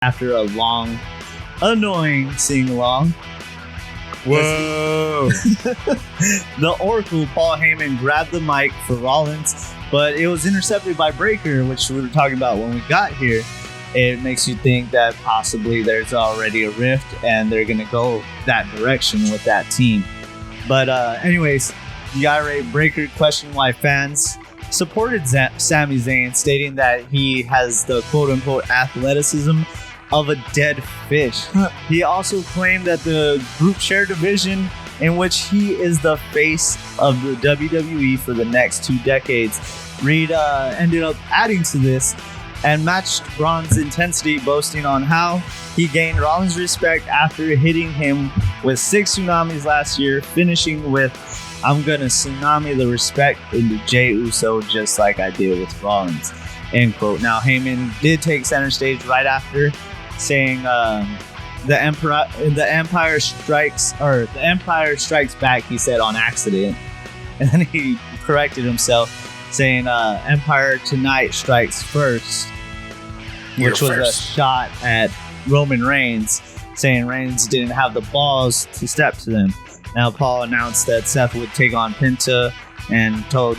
after a long, annoying sing-along. Whoa! The Oracle, Paul Heyman, grabbed the mic for Rollins, but it was intercepted by Breakker, which we were talking about when we got here. It makes you think that possibly there's already a rift and they're going to go that direction with that team. But anyways, the irate Breakker questioned why fans supported Sami Zayn, stating that he has the quote-unquote athleticism of a dead fish. He also claimed that the group share division, in which he is the face of the WWE for the next 2 decades. Reed ended up adding to this and matched Braun's intensity, boasting on how he gained Rollins' respect after hitting him with 6 tsunamis last year, finishing with, "I'm gonna tsunami the respect into Jey Uso just like I did with Rollins," end quote. Now, Heyman did take center stage right after, saying the Empire strikes back, he said, on accident. And then he corrected himself, saying Empire tonight strikes first, which was a shot at Roman Reigns, saying Reigns didn't have the balls to step to them. Now, Paul announced that Seth would take on Penta and told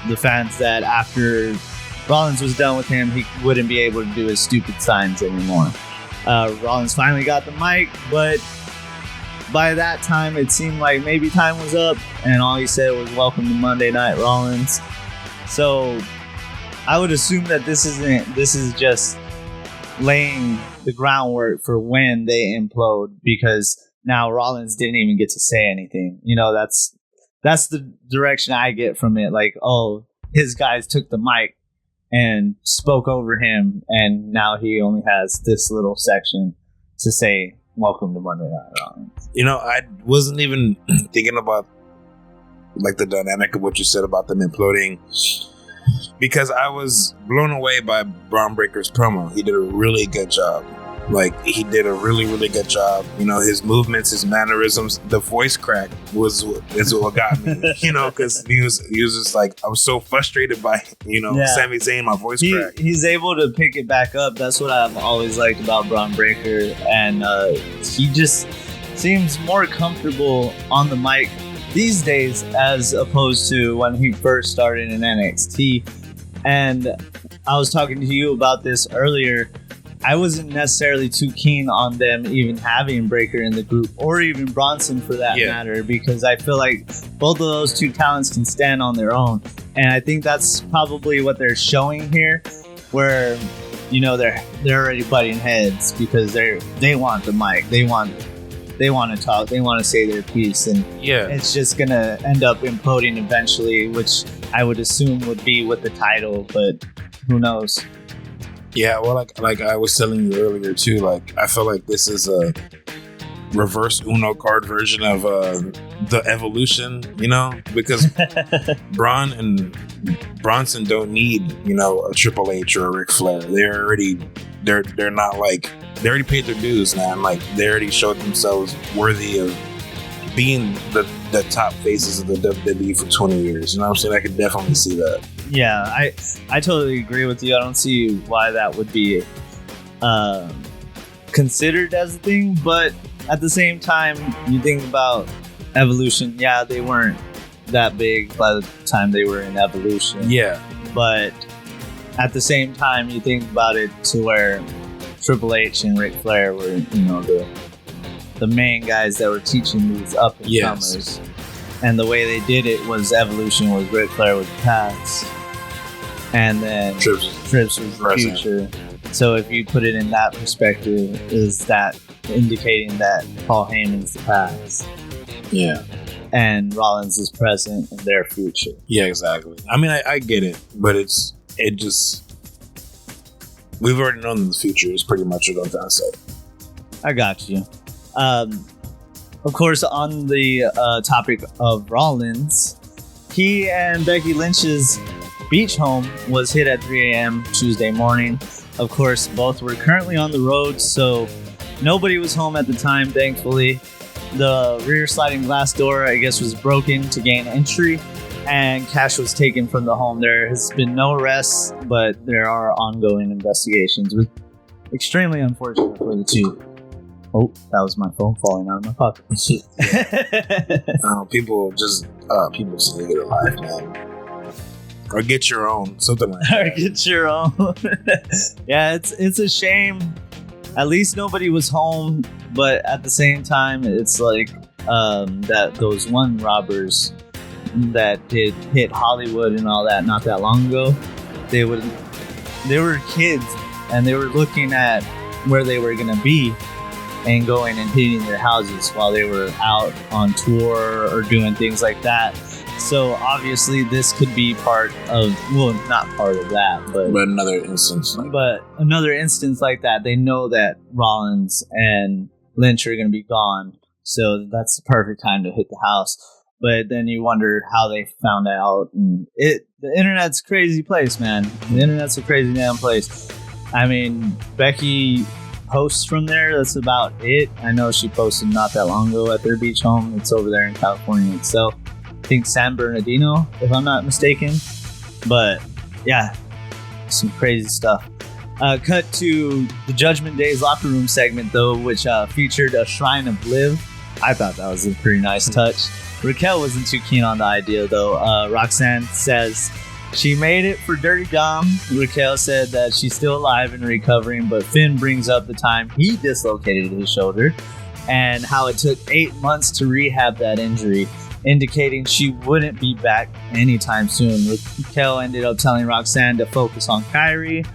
the fans that after Rollins was done with him, he wouldn't be able to do his stupid signs anymore. Rollins finally got the mic, but by that time it seemed like maybe time was up, and all he said was "Welcome to Monday Night Rollins." So I would assume that this is just laying the groundwork for when they implode, because now Rollins didn't even get to say anything. You know, that's the direction I get from it. Like, oh, his guys took the mic and spoke over him, and now he only has this little section to say, "Welcome to Monday Night Rollins." You know, I wasn't even thinking about like the dynamic of what you said about them imploding, because I was blown away by Braun Breaker's promo. He did a really good job. He did a really, really good job. You know, his movements, his mannerisms, the voice crack is what got me. You know, because he was just like, I was so frustrated by, Sami Zayn, my voice crack. He's able to pick it back up. That's what I've always liked about Braun Breaker, and he just seems more comfortable on the mic these days as opposed to when he first started in NXT. And I was talking to you about this earlier. I wasn't necessarily too keen on them even having Breakker in the group, or even Bronson for that matter, because I feel like both of those two talents can stand on their own. And I think that's probably what they're showing here, where, they're already butting heads because they want the mic, they want to talk, they want to say their piece, and it's just gonna end up imploding eventually, which I would assume would be with the title, but who knows. Yeah, well, like I was telling you earlier too, like I feel like this is a reverse Uno card version of the Evolution, because Braun and Bronson don't need, a Triple H or a Ric Flair. They're not like, they already paid their dues, man. Like, they already showed themselves worthy of being the top faces of the WWE for 20 years. You know what I'm saying? I could definitely see that. Yeah, I totally agree with you. I don't see why that would be considered as a thing, but at the same time, you think about Evolution. Yeah, they weren't that big by the time they were in Evolution. Yeah. But at the same time, you think about it to where Triple H and Ric Flair were, the main guys that were teaching these up-and-comers. Yes. And the way they did it was Evolution was Ric Flair with the past, and then Trips was the future. So if you put it in that perspective, is that indicating that Paul Heyman's the past? Yeah. And Rollins is present and their future. Yeah, exactly. I mean, I get it, but we've already known the future is pretty much what I'm trying to say. I got you. Of course, on the topic of Rollins, he and Becky Lynch's beach home was hit at 3 a.m. Tuesday morning. Of course, both were currently on the road, so nobody was home at the time, thankfully. The rear sliding glass door, I guess, was broken to gain entry, and cash was taken from the home. There has been no arrests, but there are ongoing investigations. extremely unfortunate for the two. Oh, that was my phone falling out of my pocket. People just need to get a life, man, or get your own, something like that. Or get your own. Yeah, it's a shame. At least nobody was home, but at the same time, it's like that those one robbers that did hit Hollywood and all that not that long ago. They were kids, and they were looking at where they were gonna be and going and hitting their houses while they were out on tour or doing things like that. So obviously this could be part of, well, not part of that, but another instance. But another instance like that. They know that Rollins and Lynch are going to be gone, so that's the perfect time to hit the house. But then you wonder how they found out. And the internet's a crazy place, man. The internet's a crazy damn place. I mean, Becky posts from there. That's about it. I know she posted not that long ago at their beach home. It's over there in California itself. I think San Bernardino, if I'm not mistaken. But yeah, some crazy stuff. Cut to the Judgment Day's locker room segment, though, which featured a shrine of Liv. I thought that was a pretty nice touch. Raquel wasn't too keen on the idea, though. Roxanne says she made it for Dirty Dom. Raquel said that she's still alive and recovering, but Finn brings up the time he dislocated his shoulder and how it took 8 months to rehab that injury, indicating she wouldn't be back anytime soon. Raquel ended up telling Roxanne to focus on Kyrie.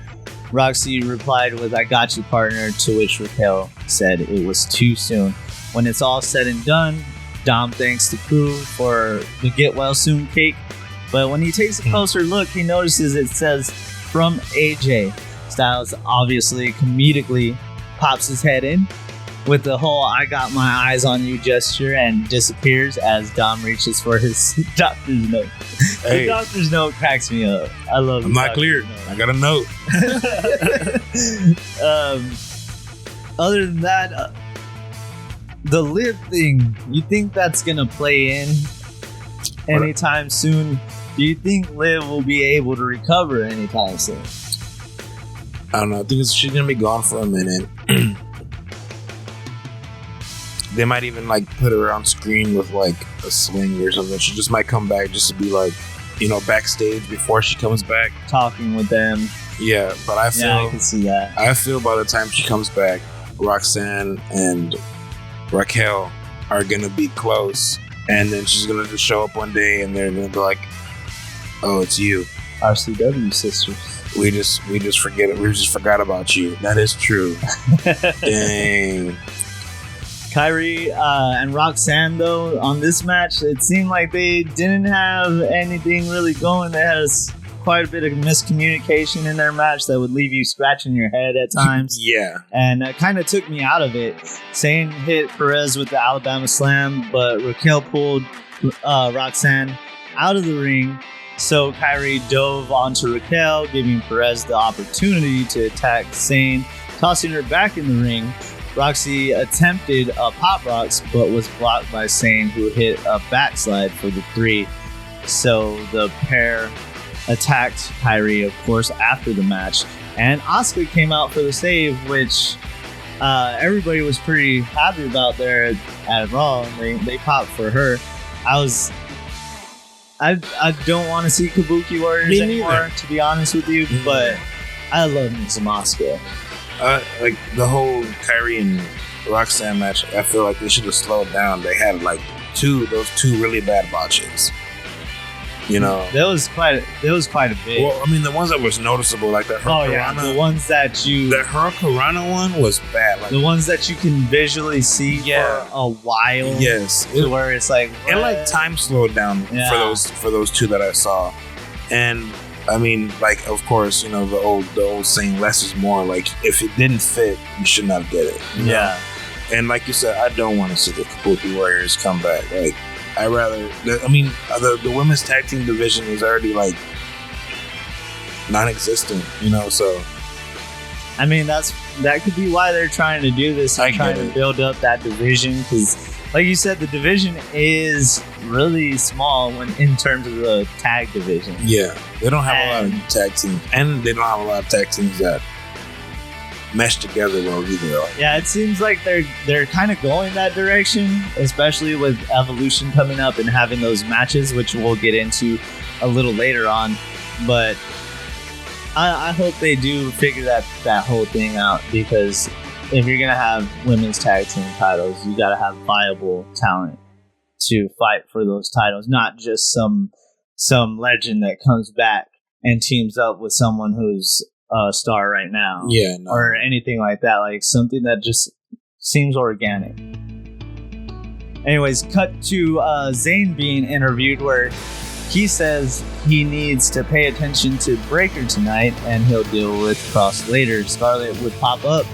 Roxy replied with, "I got you, partner," to which Raquel said it was too soon. When it's all said and done, Dom thanks the crew for the get well soon cake. But when he takes a closer look, he notices it says from AJ. Styles obviously comedically pops his head in with the whole "I got my eyes on you" gesture and disappears as Dom reaches for his doctor's note. Hey. The doctor's note cracks me up. I love it. I'm not cleared. I got a note. Other than that, the Liv thing, you think that's going to play in anytime soon? Do you think Liv will be able to recover anytime soon? I don't know. I think she's going to be gone for a minute. They might even like put her on screen with like a sling or something. She just might come back just to be like, backstage before she comes back. Talking with them. Yeah, but I can see that. I feel by the time she comes back, Roxanne and Raquel are gonna be close, and then she's gonna just show up one day and they're gonna be like, "Oh, it's you, RCW sisters. We just forget it. We just forgot about you." That is true. Dang. Kyrie and Roxanne, though, on this match, it seemed like they didn't have anything really going. They had quite a bit of miscommunication in their match that would leave you scratching your head at times. Yeah. And it kind of took me out of it. Sane hit Perez with the Alabama Slam, but Raquel pulled Roxanne out of the ring. So Kyrie dove onto Raquel, giving Perez the opportunity to attack Sane, tossing her back in the ring. Roxy attempted a pop rocks, but was blocked by Sane, who hit a backslide for the 3. So the pair attacked Kyrie, of course, after the match. And Asuka came out for the save, which everybody was pretty happy about there at Raw. They popped for her. I don't want to see Kabuki Warriors anymore, to be honest with you, but I love me some Asuka. Like the whole Kyrie and Roxanne match, I feel like they should have slowed down. They had like those two really bad botches. That was quite a bit. Well, I mean, the ones that was noticeable, like the the ones that the Hurricanrana one was bad. Like, the ones that you can visually see for a while. Yes, where it's like what? Like time slowed down for those two that I saw, and I mean, like, of course, the old saying, less is more. Like, if it didn't fit, you should not get it. Yeah. And like you said, I don't want to see the Kabuki Warriors come back. Like, I rather, the women's tag team division is already like non-existent, so. I mean, that could be why they're trying to do this and trying to build up that division, because, like you said, the division is really small in terms of the tag division. Yeah, they don't have a lot of tag teams, and they don't have a lot of tag teams that mesh together well either. Yeah, it seems like they're kind of going that direction, especially with Evolution coming up and having those matches, which we'll get into a little later on. But I hope they do figure that whole thing out, because if you're gonna have women's tag team titles, you gotta have viable talent to fight for those titles, not just some legend that comes back and teams up with someone who's a star right now. Yeah, no. Or anything like that. Like something that just seems organic. Anyways, cut to Zayn being interviewed, where he says he needs to pay attention to Breakker tonight and he'll deal with Cross later. Scarlett would pop up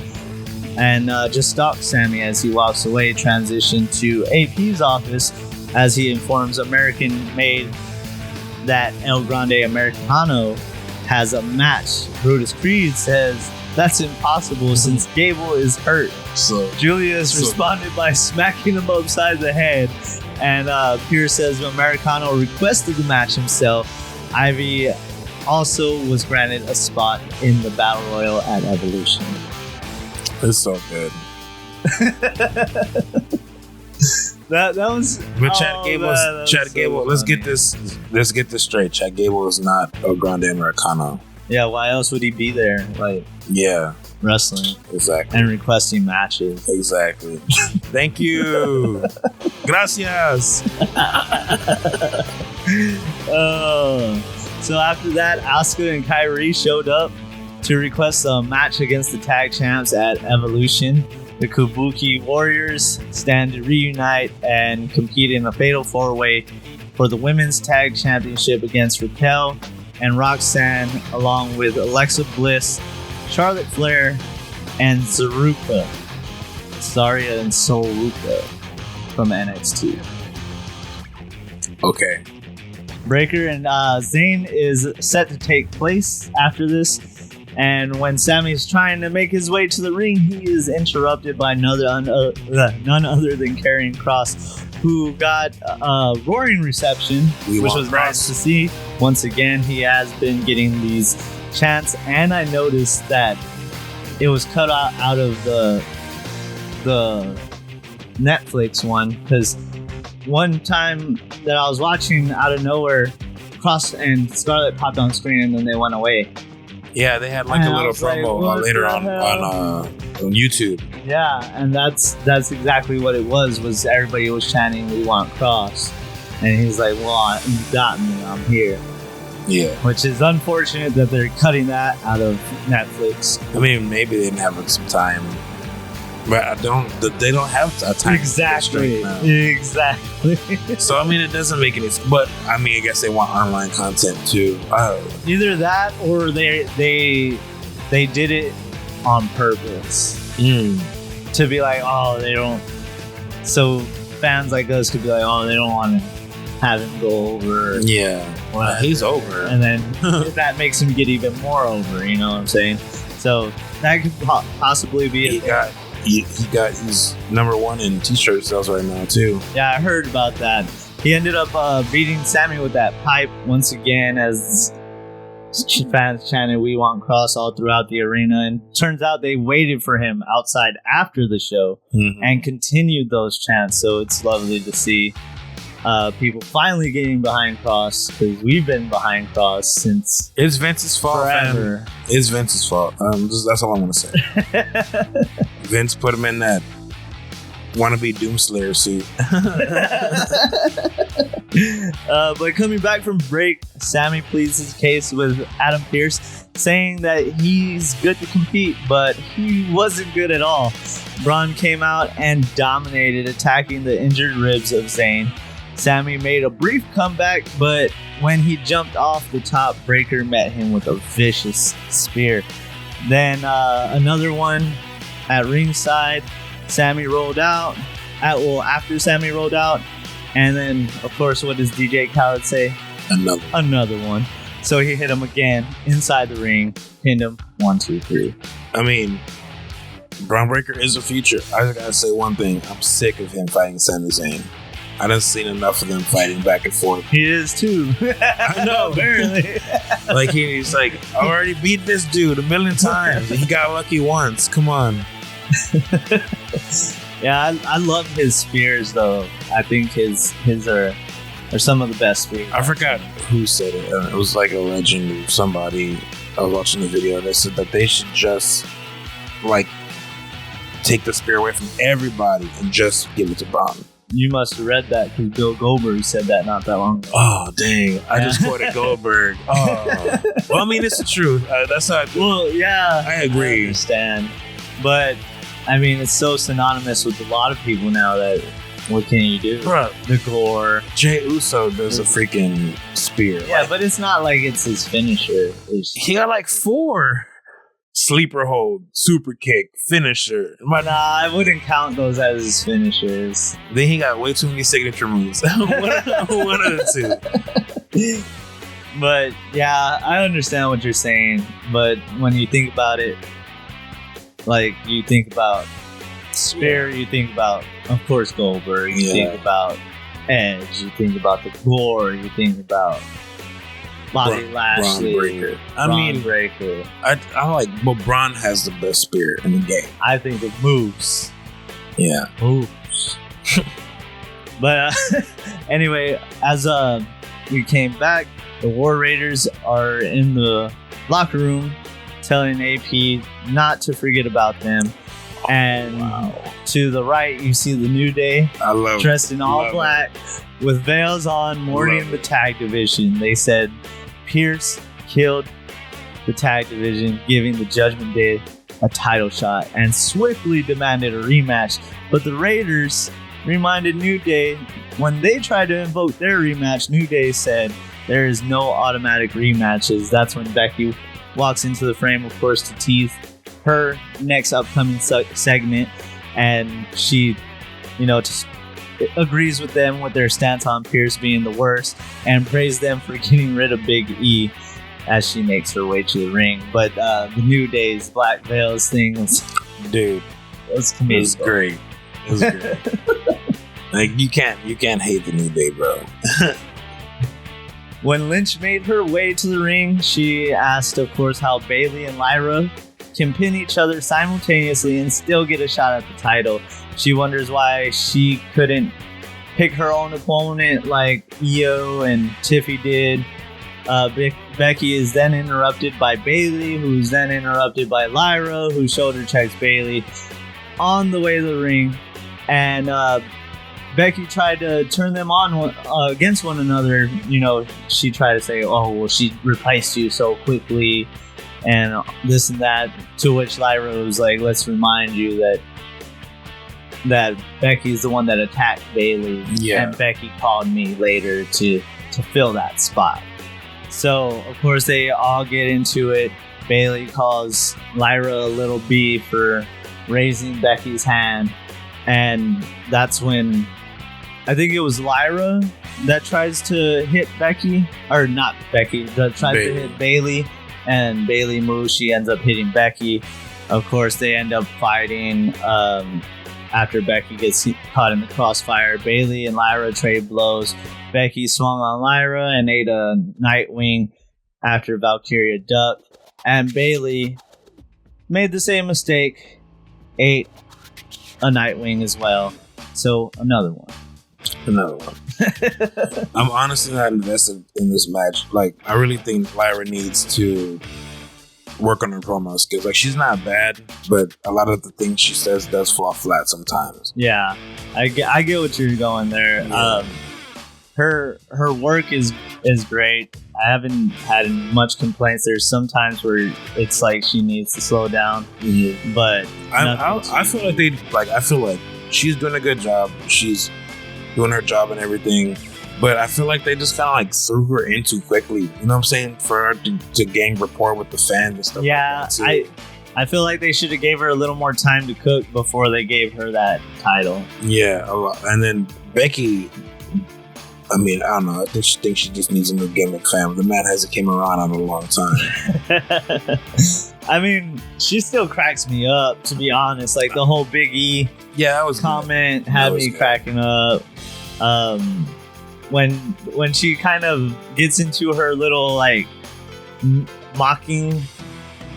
and just stalk Sammy as he walks away, transition to AP's office as he informs American Made that El Grande Americano has a match. Brutus Creed says that's impossible since Gable is hurt. So Julius responded by smacking him upside the head, and Pierce says Americano requested the match himself. Ivy also was granted a spot in the Battle Royal at Evolution. It's so good. that was. But Chad Gable. Let's get this straight. Chad Gable is not El Grande Americano. Yeah, why else would he be there? Like, yeah, wrestling exactly and requesting matches. Exactly. Thank you. Gracias. So after that, Asuka and Kairi showed up to request a match against the tag champs at Evolution. The Kabuki Warriors stand to reunite and compete in a fatal 4-way for the Women's Tag Championship against Raquel and Roxanne, along with Alexa Bliss, Charlotte Flair, and Saruka. Zarya and Soruka from NXT. Okay. Breakker and Zayn is set to take place after this. And when Sammy's trying to make his way to the ring, he is interrupted by none other than Karrion Kross, who got a roaring reception, which was nice to see. Once again, he has been getting these chants, and I noticed that it was cut out of the Netflix one, because one time that I was watching, out of nowhere, Kross and Scarlett popped on screen and then they went away. Yeah, they had like a little promo later on YouTube. Yeah, and that's exactly what it was everybody was chanting, "We want Kross," and he's like, "Well, you got me, I'm here." Yeah, which is unfortunate that they're cutting that out of Netflix. I mean, maybe they didn't have some time, but they don't have a time. Exactly. So I mean, it doesn't make any. But I mean, I guess they want online content too. Either that, or they did it on purpose to be like, oh, they don't. So fans like us could be like, oh, they don't want to have him go over. Yeah, well, he's over, and then that makes him get even more over. You know what I'm saying? So that could possibly be. He got his #1 in t-shirt sales right now too. Yeah, I heard about that. He ended up beating Sammy with that pipe once again, as fans chanted "We want Kross" all throughout the arena. And turns out they waited for him outside after the show and continued those chants. So it's lovely to see people finally getting behind Kross, because we've been behind Kross since it's Vince's fault. Forever. It's Vince's fault. That's all I'm gonna say. Vince put him in that wannabe Doomslayer suit. But coming back from break, Sammy pleads his case with Adam Pearce, saying that he's good to compete, but he wasn't good at all. Braun came out and dominated, attacking the injured ribs of Zayn. Sammy made a brief comeback, but when he jumped off the top, Breakker met him with a vicious spear. Then another one at ringside. Sammy rolled out. After Sammy rolled out, and then of course, what does DJ Khaled say? Another one. So he hit him again inside the ring, pinned him 1, 2, 3. I mean, Braun Breaker is the future. I just gotta say one thing: I'm sick of him fighting Sami Zayn. I done seen enough of them fighting back and forth. He is too. I know, apparently. Like he's like, I already beat this dude 1,000,000 times. He got lucky once. Come on. Yeah, I love his spears though. I think his are some of the best spears. I forgot who said it. It was like a legend or somebody. I was watching the video. They said that they should just like take the spear away from everybody and just give it to Braun. You must have read that because Bill Goldberg said that not that long ago. Oh, dang. I just quoted Goldberg. Oh. Well, I mean, it's the truth. That's how I do. Well, yeah. I agree. I understand. But, I mean, it's so synonymous with a lot of people now that what can you do? Bro, the gore. Jey Uso does a freaking spear. Yeah, like, but it's not like it's his finisher. He got like 4. Sleeper hold, super kick, finisher. Nah, I wouldn't count those as his finishers. Then he got way too many signature moves. One of the 2. But yeah, I understand what you're saying. But when you think about it, like you think about Spear, you think about, of course, Goldberg. You think about Edge. You think about the gore. You think about Bobby Lashley. Braun Breaker. I mean, Breaker. I like, but Braun has the best spear in the game. I think it moves. Yeah. Moves. But anyway, as we came back, the War Raiders are in the locker room telling AP not to forget about them. And to the right, you see the New Day. I love dressed in all black with veils on, mourning the tag division. They said Pierce killed the tag division, giving the Judgment Day a title shot, and swiftly demanded a rematch. But the Raiders reminded New Day when they tried to invoke their rematch, New Day said there is no automatic rematches. That's when Becky walks into the frame, of course, to tease her next upcoming segment, and she, just agrees with them with their stance on Pierce being the worst and praise them for getting rid of Big E as she makes her way to the ring. But the New Day's Black Veils thing was, dude, it was comedic. It was great. It was great. Like you can't hate the New Day, bro. When Lynch made her way to the ring, she asked, of course, how Bayley and Lyra can pin each other simultaneously and still get a shot at the title. She wonders why she couldn't pick her own opponent like Io and Tiffy did. Becky is then interrupted by Bayley, who's then interrupted by Lyra, who shoulder checks Bayley on the way to the ring. And Becky tried to turn them on against one another. She tried to say, oh, well, she replaced you so quickly and this and that, to which Lyra was like, let's remind you that Becky's the one that attacked Bayley, and Becky called me later to fill that spot. So, of course, they all get into it. Bayley calls Lyra a little bee for raising Becky's hand, and that's when I think it was Lyra that tries to hit Becky, or not Becky, that tries to hit Bayley, and Bayley moves. She ends up hitting Becky. Of course, they end up fighting after Becky gets caught in the crossfire. Bayley and Lyra trade blows. Becky swung on Lyra and ate a Nightwing after Valkyria ducked. And Bayley made the same mistake, ate a Nightwing as well. So, another one. I'm honestly not invested in this match. Like, I really think Lyra needs to work on her promo skills. Like, she's not bad, but a lot of the things she says does fall flat sometimes. Yeah, I get what you're going there. Yeah. Her work is great. I haven't had much complaints. There's some times where it's like she needs to slow down, but I feel like she's doing a good job. She's doing her job and everything, but I feel like they just kind of like threw her in too quickly. You know what I'm saying? For her to gain rapport with the fans and stuff. Yeah, like that too. I feel like they should have gave her a little more time to cook before they gave her that title. Yeah, a lot. And then Becky, I mean, I don't know. I think she just needs a new gimmick, fam. The man hasn't came around in a long time. I mean, she still cracks me up, to be honest. Like the whole Big E that was comment had me cracking up. When she kind of gets into her little like mocking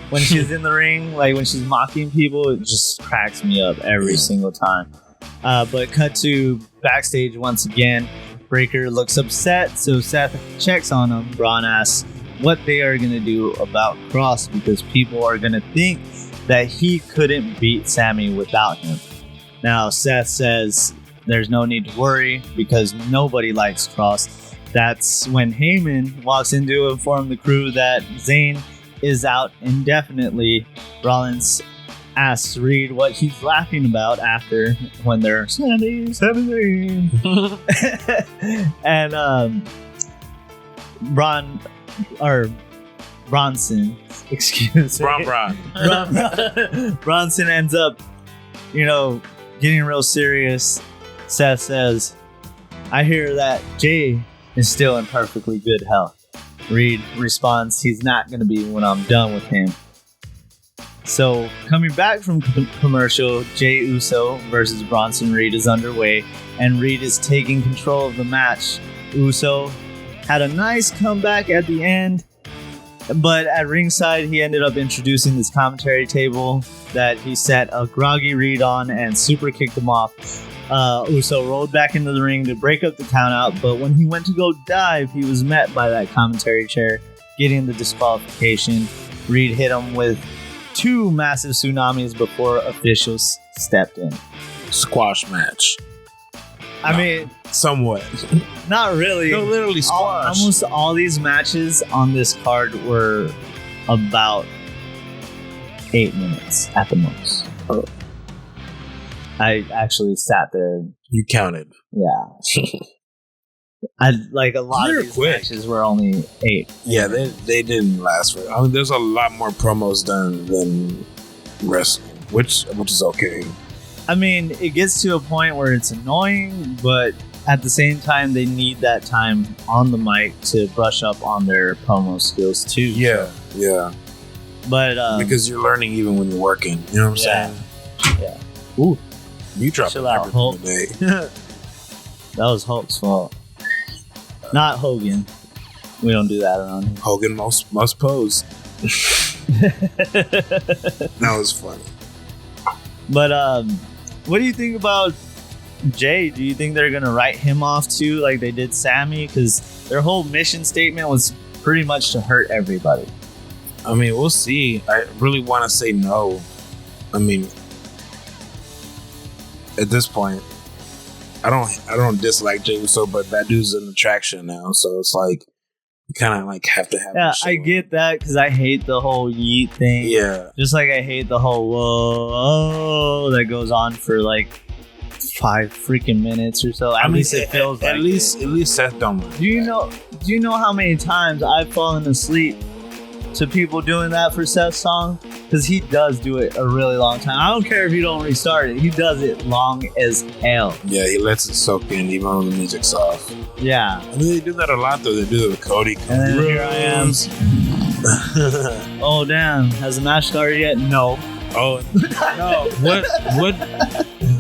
when she's in the ring, like when she's mocking people, it just cracks me up every single time. But cut to backstage once again. Breaker looks upset, so Seth checks on him. Braun asks what they are going to do about Cross because people are going to think that he couldn't beat Sammy without him. Now, Seth says there's no need to worry because nobody likes Cross. That's when Heyman walks in to inform the crew that Zayn is out indefinitely. Rollins asks Reed what he's laughing about after when they're Sammy. And Bronson, excuse me. Bronson ends up, getting real serious. Seth says, I hear that Jay is still in perfectly good health. Reed responds, he's not going to be when I'm done with him. So, coming back from commercial, Jey Uso versus Bronson Reed is underway, and Reed is taking control of the match. Uso had a nice comeback at the end, but at ringside, he ended up introducing this commentary table that he set a groggy Reed on and super kicked him off. Uso rolled back into the ring to break up the countout, but when he went to go dive, he was met by that commentary chair, getting the disqualification. Reed hit him with 2 massive tsunamis before officials stepped in. Squash match. I mean, somewhat. Not really. No, literally squash. Almost all these matches on this card were about 8 minutes at the most. Oh. I actually sat there. You counted. Yeah. A lot of these matches were only 8. Yeah, they didn't last for. I mean, there's a lot more promos done than wrestling, which is okay. I mean, it gets to a point where it's annoying, but at the same time, they need that time on the mic to brush up on their promo skills too. Yeah, yeah. But because you're learning even when you're working. You know what I'm saying? Yeah. Ooh, you dropped everything today. That was Hulk's fault. Not Hogan. We don't do that around here. Hogan must pose. That was funny. But what do you think about Jay? Do you think they're gonna write him off too, like they did Sammy? Because their whole mission statement was pretty much to hurt everybody. I mean, we'll see. I really want to say no. I mean, at this point, I don't dislike Jey Uso, but that dude's an attraction now, so it's like you kind of like have to have. Yeah, I get that because I hate the whole yeet thing. Yeah, just like I hate the whole whoa that goes on for like 5 freaking minutes or so. At least it feels like at least Seth don't. Do you know how many times I've fallen asleep to people doing that for Seth's song? Because he does do it a really long time. I don't care if you don't restart it. He does it long as hell. Yeah, he lets it soak in even when the music's off. Yeah. I mean, they do that a lot, though. They do it with Cody. And then here I am. Oh, damn. Has the match started yet? No. Oh, no. What?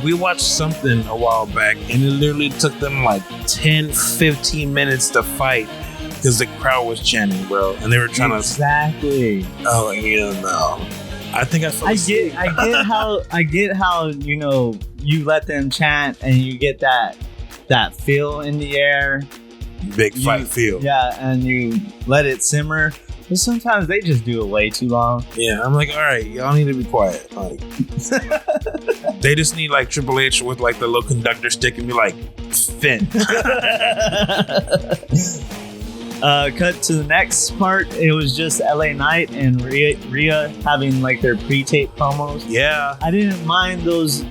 We watched something a while back, and it literally took them like 10, 15 minutes to fight because the crowd was chanting, bro, and they were trying to. Oh, yeah, no. I think I get how you let them chant and you get that feel in the air. Big fight feel. Yeah, and you let it simmer. But sometimes they just do it way too long. Yeah, I'm like, all right, y'all need to be quiet. Like, they just need like Triple H with like the little conductor stick and be like, Finn. Cut to the next part. It was just LA Knight and Rhea having like their pre-tape promos. Yeah, I didn't mind those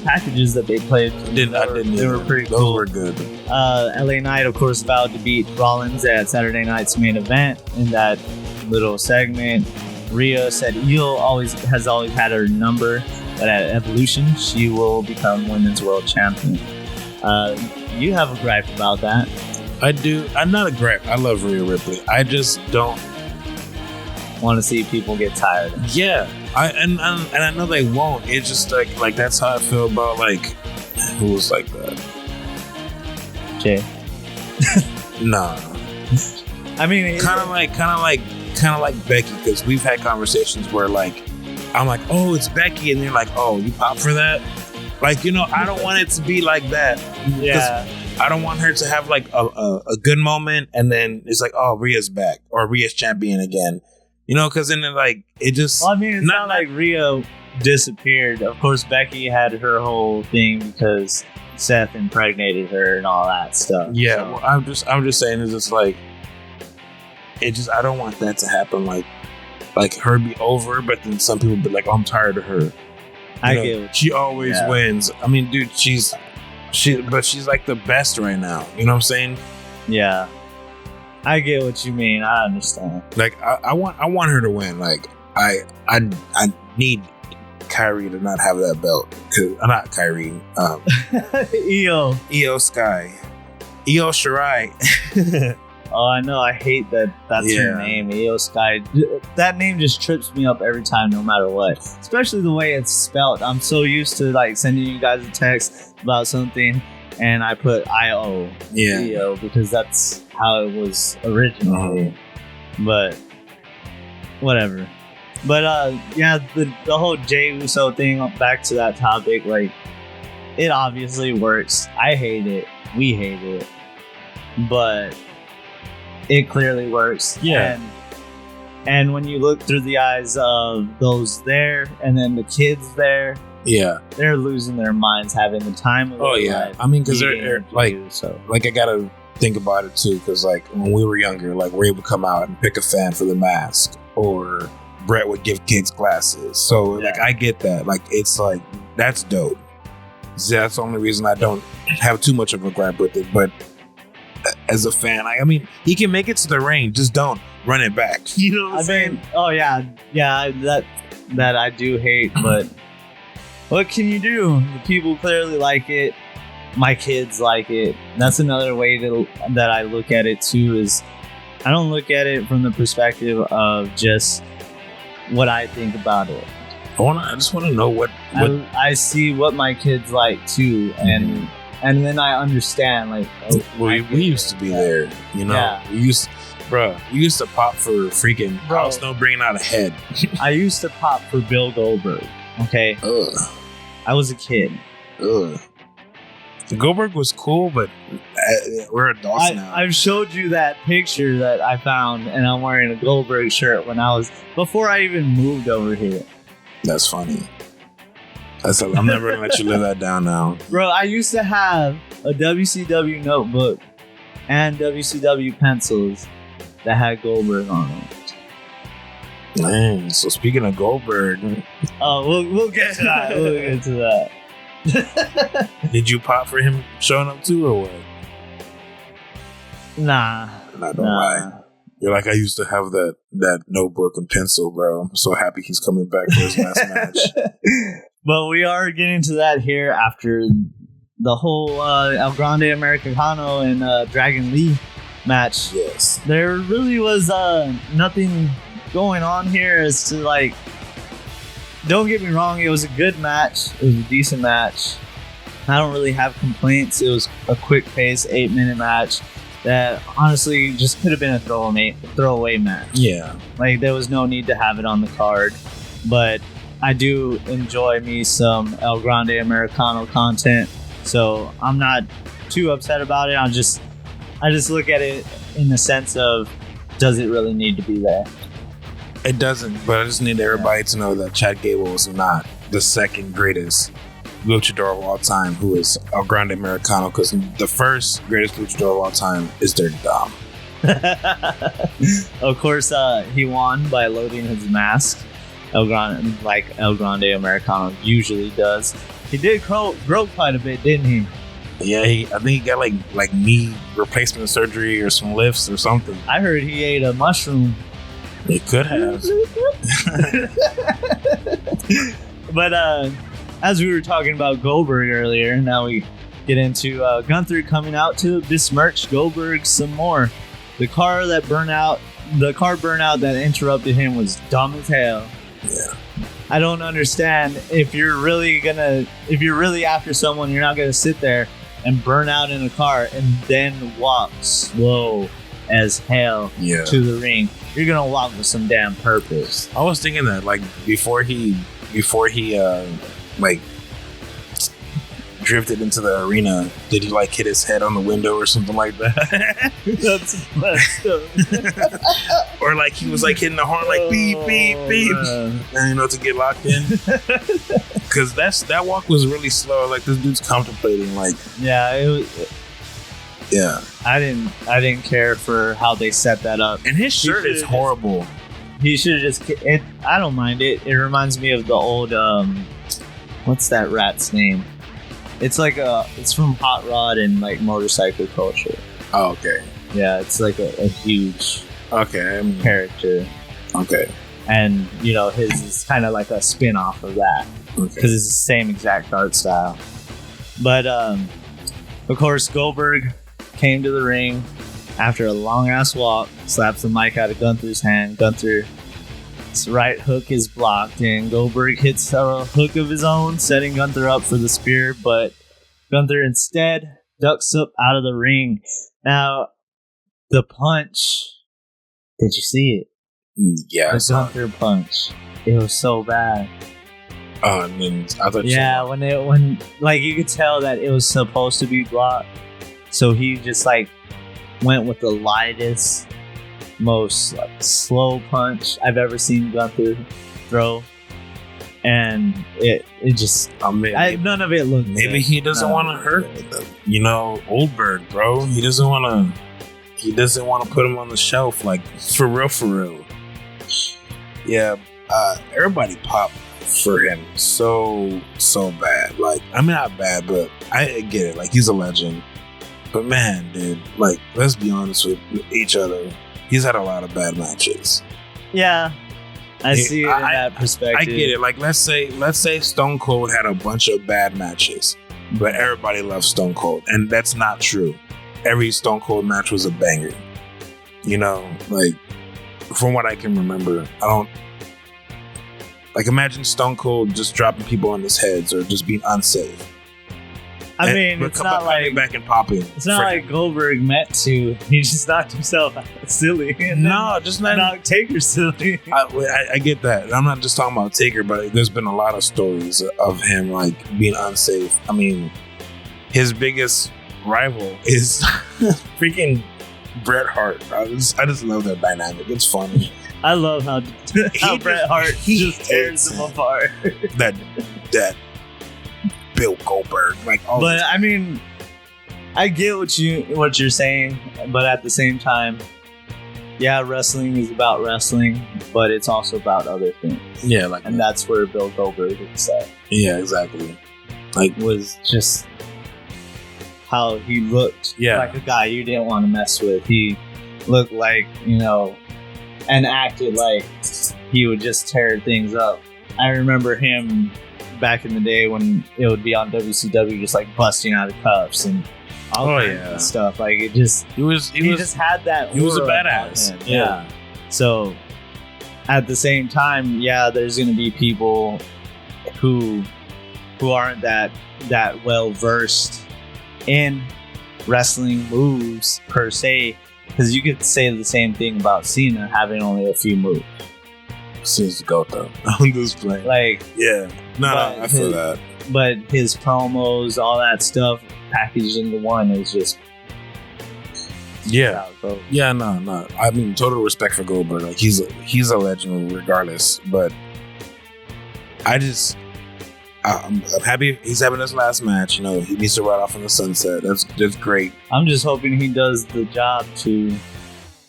packages that they played. I didn't. They were pretty cool. Those were good. LA Knight, of course, vowed to beat Rollins at Saturday night's main event in that little segment. Rhea said has always had her number, but at Evolution she will become women's world champion. You have a gripe about that? I do. I'm not a gripe. I love Rhea Ripley. I just don't want to see people get tired. Yeah, and I know they won't. It's just like that's how I feel about like who was like that. Jay? No. I mean, kind of like Becky, because we've had conversations where like I'm like, oh, it's Becky, and you're like, oh, you pop for that? Like, you know, I don't want it to be like that. yeah. I don't want her to have like a good moment and then it's like, oh, Rhea's back or Rhea's champion again. You know, because then like it just. Well, I mean, it's not like Rhea disappeared. Of course, Becky had her whole thing because Seth impregnated her and all that stuff. Yeah, so. well, I'm just saying it's just like I don't want that to happen. Like her be over, but then some people be like, oh, I'm tired of her. I get it. She always wins. I mean, dude, she's like the best right now. You know what I'm saying? Yeah, I get what you mean. I understand. Like I want her to win. Like I need Kyrie to not have that belt, because not Kyrie. Io Sky, Io Shirai. Oh, I know. I hate that. That's her name, Io Sky. That name just trips me up every time, no matter what. Especially the way it's spelled. I'm so used to like sending you guys a text about something, and I put Io, Io, because that's how it was originally. But whatever. But yeah, the whole Jey Uso thing. Back to that topic, like it obviously works. I hate it. We hate it. But it clearly works. Yeah. And when you look through the eyes of those there and then the kids there, they're losing their minds, having the time of their life. I mean, because they're like, like I gotta think about it too, because like when we were younger, like we're able to come out and pick a fan for the mask, or Brett would give kids glasses. So like I get that. Like it's like that's dope. So that's the only reason I don't have too much of a gripe with it, but. As a fan, I mean, he can make it to the ring, just don't run it back. You know what I'm saying? Oh yeah, that I do hate, but what can you do? The people clearly like it. My kids like it. That's another way that I look at it too. Is I don't look at it from the perspective of just what I think about it. I just want to know what I see what my kids like too, and then I understand, like, we used to be there, you know. Yeah. We used to pop for freaking Al Snow bringing out a head. I used to pop for Bill Goldberg. Okay, I was a kid. Goldberg was cool, but we're adults now. I've showed you that picture that I found, and I'm wearing a Goldberg shirt before I even moved over here. That's funny. I'm never gonna let you live that down now. Bro, I used to have a WCW notebook and WCW pencils that had Goldberg on them. Man, so speaking of Goldberg... we'll get to that. We'll get to that. Did you pop for him showing up too, or what? Nah. Don't lie. You're like, I used to have that notebook and pencil, bro. I'm so happy he's coming back for his last match. But we are getting to that here after the whole El Grande Americano and Dragon Lee match. Yes. There really was nothing going on here as to like... Don't get me wrong, it was a good match. It was a decent match. I don't really have complaints. It was a quick pace, 8-minute match that honestly just could have been a throwaway match. Yeah. Like there was no need to have it on the card. But I do enjoy me some El Grande Americano content, so I'm not too upset about it. I just look at it in the sense of, does it really need to be there? It doesn't, but I just need everybody to know that Chad Gable is not the second greatest luchador of all time who is El Grande Americano, because the first greatest luchador of all time is Dirty Dom. Of course, he won by loading his mask. El Grande Americano usually does. He did grow quite a bit, didn't he? Yeah, I think he got like knee replacement surgery or some lifts or something. I heard he ate a mushroom. He could have. But as we were talking about Goldberg earlier, now we get into Gunther coming out to besmirch Goldberg some more. The car burnout that interrupted him was dumb as hell. Yeah. I don't understand. If you're really after someone, you're not gonna sit there and burn out in a car and then walk slow as hell Yeah. to the ring, you're gonna walk with some damn purpose. I was thinking that like before he like drifted into the arena, did he like hit his head on the window or something like that? That's messed up. Or like he was like hitting the horn like beep beep beep, and you know, to get locked in. Because that walk was really slow. Like this dude's contemplating. Like Yeah, it was, yeah, I didn't care for how they set that up. and his shirt is horrible. He should have just. I don't mind it. It reminds me of the old. What's that rat's name? It's like it's from Hot Rod and like motorcycle culture. Oh, okay, Yeah, it's like a huge okay, character, okay, and you know his is kind of like a spin off of that okay. because it's the same exact art style. But of course, Goldberg came to the ring after a long ass walk, slaps the mic out of Gunther's hand. Gunther's right hook is blocked, and Goldberg hits a hook of his own, setting Gunther up for the spear, but Gunther instead ducks up out of the ring. Now, the punch, did you see it? Yeah, The Gunther punch. It was so bad. and then I thought, Yeah, when like you could tell that it was supposed to be blocked, so he just like went with the lightest, most like, slow punch I've ever seen Gunther throw, and it just none of it looked. maybe good. he doesn't No. want to hurt, you know, Oldberg, bro. He doesn't want to put him on the shelf, like for real. Yeah, everybody popped for him so bad. Like, I mean, not bad, but I get it. Like, he's a legend. But man, dude, like, let's be honest with each other. He's had a lot of bad matches. Yeah, I see it in that perspective. I get it. Like, let's say Stone Cold had a bunch of bad matches, but everybody loves Stone Cold, and that's not true. Every Stone Cold match was a banger. You know, like, from what I can remember, I don't like imagine Stone Cold just dropping people on his heads or just being unsafe. I mean, it's not like back and popping. It's not like Goldberg meant to. He just knocked himself silly. And no, just not. knocked Taker silly. I get that. I'm not just talking about Taker, but there's been a lot of stories of him like being unsafe. I mean, his biggest rival is freaking Bret Hart. I just love that dynamic. It's funny. I love how Bret Hart just tears hates them apart. that Bill Goldberg, like, But I mean, I get what you're saying, but at the same time, yeah, wrestling is about wrestling, but it's also about other things. yeah, like, And that's where Bill Goldberg is at. yeah, exactly. Like, Was just how he looked like a guy you didn't want to mess with. He looked like, you know, and acted like he would just tear things up. I remember him back in the day when it would be on WCW, just like busting out of cuffs and all kinds of stuff. Like it just, he just had that. He was a aura badass. about him. Yeah. So at the same time, yeah, there's going to be people who aren't that well versed in wrestling moves per se, because you could say the same thing about Cena having only a few moves. Cena's goat though. I'm just playing. Like, yeah, no, I feel that. But his promos, all that stuff packaged into one is just yeah. No. I mean, total respect for Goldberg. Like he's a legend regardless. But I'm happy he's having his last match. You know, he needs to ride off in the sunset. That's great. I'm just hoping he does the job too.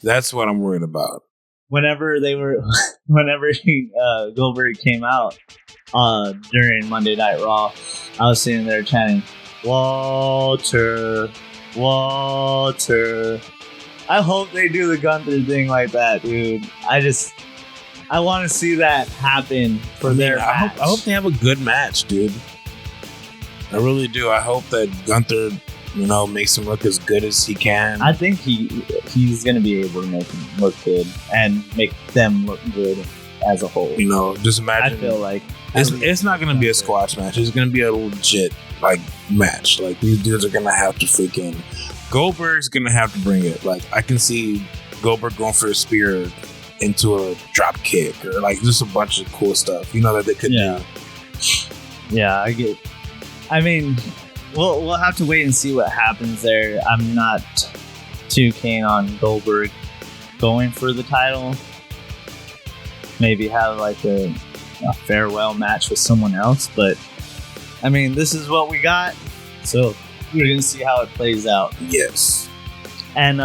That's what I'm worried about. Whenever Goldberg came out during Monday Night Raw, I was sitting there chanting, Walter. I hope they do the Gunther thing like that, dude. I want to see that happen for their match. I hope they have a good match, dude. I really do. I hope that Gunther, you know, makes him look as good as he can. I think he's going to be able to make him look good and make them look good as a whole. You know, just imagine. I feel like it's not going to be a squash match. It's going to be a legit like match. Like these dudes are gonna have to freaking. Goldberg's gonna have to bring it. Like I can see Goldberg going for a spear into a drop kick or like just a bunch of cool stuff. You know that they could do. Yeah, I get. I mean, we'll have to wait and see what happens there. I'm not too keen on Goldberg going for the title. Maybe have like a farewell match with someone else, but I mean, this is what we got, so we're gonna see how it plays out. Yes. And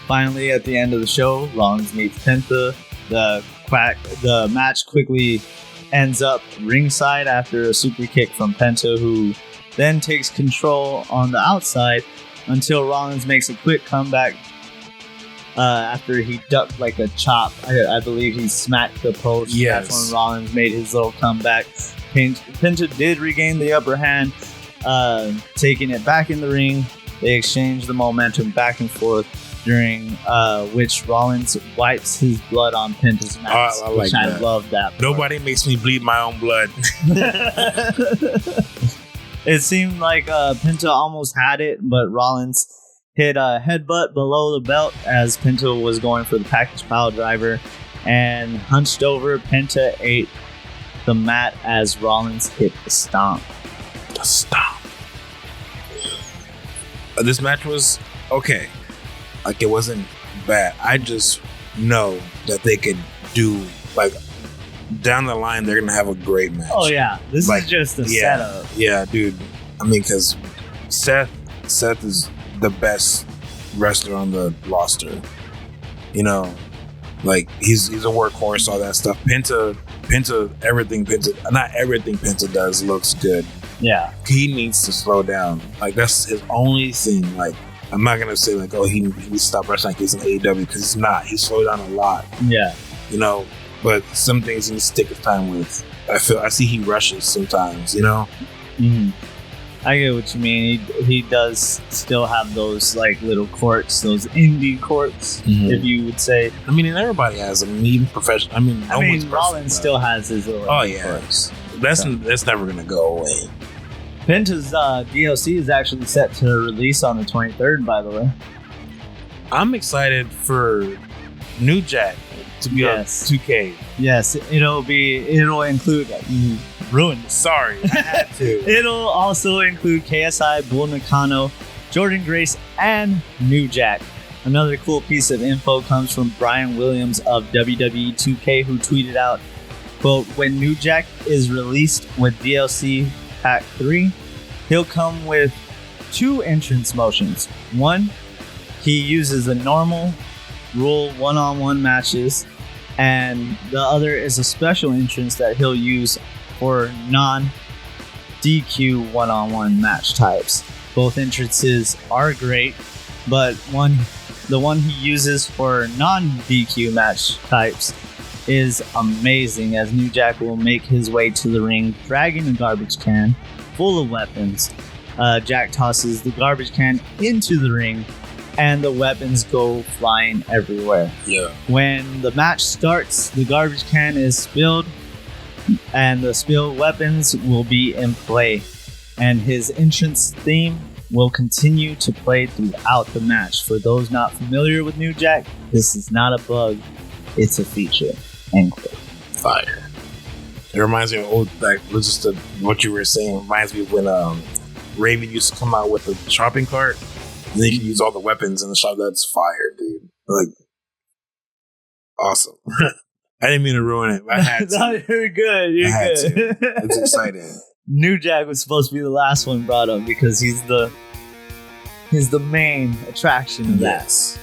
finally, at the end of the show, Rollins meets Penta. The match quickly ends up ringside after a super kick from Penta, who then takes control on the outside until Rollins makes a quick comeback after he ducked like a chop. I believe he smacked the post. Yes. That's when Rollins made his little comeback. Penta did regain the upper hand, taking it back in the ring. They exchanged the momentum back and forth, during which Rollins wipes his blood on Penta's mask. I like that. I love that part. Nobody makes me bleed my own blood. It seemed like Penta almost had it, but Rollins hit a headbutt below the belt as Penta was going for the package pile driver and hunched over. Penta ate the mat as Rollins hit the stomp. The stomp. This match was okay. Like, it wasn't bad. I just know that they could do, like, down the line, they're going to have a great match. Oh, yeah. This is just a setup. Yeah, dude. I mean, because Seth is the best wrestler on the roster. You know, like, he's a workhorse, all that stuff. Penta, not everything Penta does looks good. Yeah. He needs to slow down. Like, that's his only thing. Like, I'm not gonna say like, oh, he stopped wrestling like he's in AEW, because he's not. He slowed down a lot. Yeah. You know, but some things he needs to take his time with. I see he rushes sometimes. You know. Mm-hmm. I get what you mean. He does still have those like little quirks, those indie quirks, if you would say. I mean, and everybody has them. Even professional. I mean, Rollins still has his little quirks. That's never gonna go away. Penta's DLC is actually set to release on the 23rd, by the way. I'm excited for New Jack to be on 2K. Yes, it'll include. You ruined it. Sorry, I had to. It'll also include KSI, Bull Nakano, Jordan Grace, and New Jack. Another cool piece of info comes from Brian Williams of WWE 2K, who tweeted out, quote, "When New Jack is released with DLC Pack 3, he'll come with 2 entrance motions. One, he uses the normal rule one-on-one matches, and the other is a special entrance that he'll use for non-DQ one-on-one match types. Both entrances are great, but the one he uses for non-DQ match types is amazing, as New Jack will make his way to the ring dragging a garbage can full of weapons. Jack tosses the garbage can into the ring, and the weapons go flying everywhere. Yeah. When the match starts, the garbage can is spilled, and the spilled weapons will be in play, and his entrance theme will continue to play throughout the match. For those not familiar with New Jack, this is not a bug, it's a feature." End quote. Fire. It reminds me of what you were saying. Reminds me of when Raven used to come out with a shopping cart, and then you can use all the weapons in the shop. That's fire, dude. Like, awesome. I didn't mean to ruin it, but I had to. No, you're good. You're good. It's exciting. New Jack was supposed to be the last one brought up because he's the main attraction of that.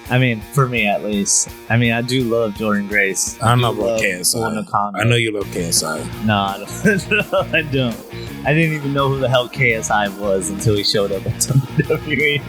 I mean, for me at least. I mean, I do love Jordan Grace. I don't know about KSI. I know you love KSI. No, I don't. I didn't even know who the hell KSI was until he showed up at WWE.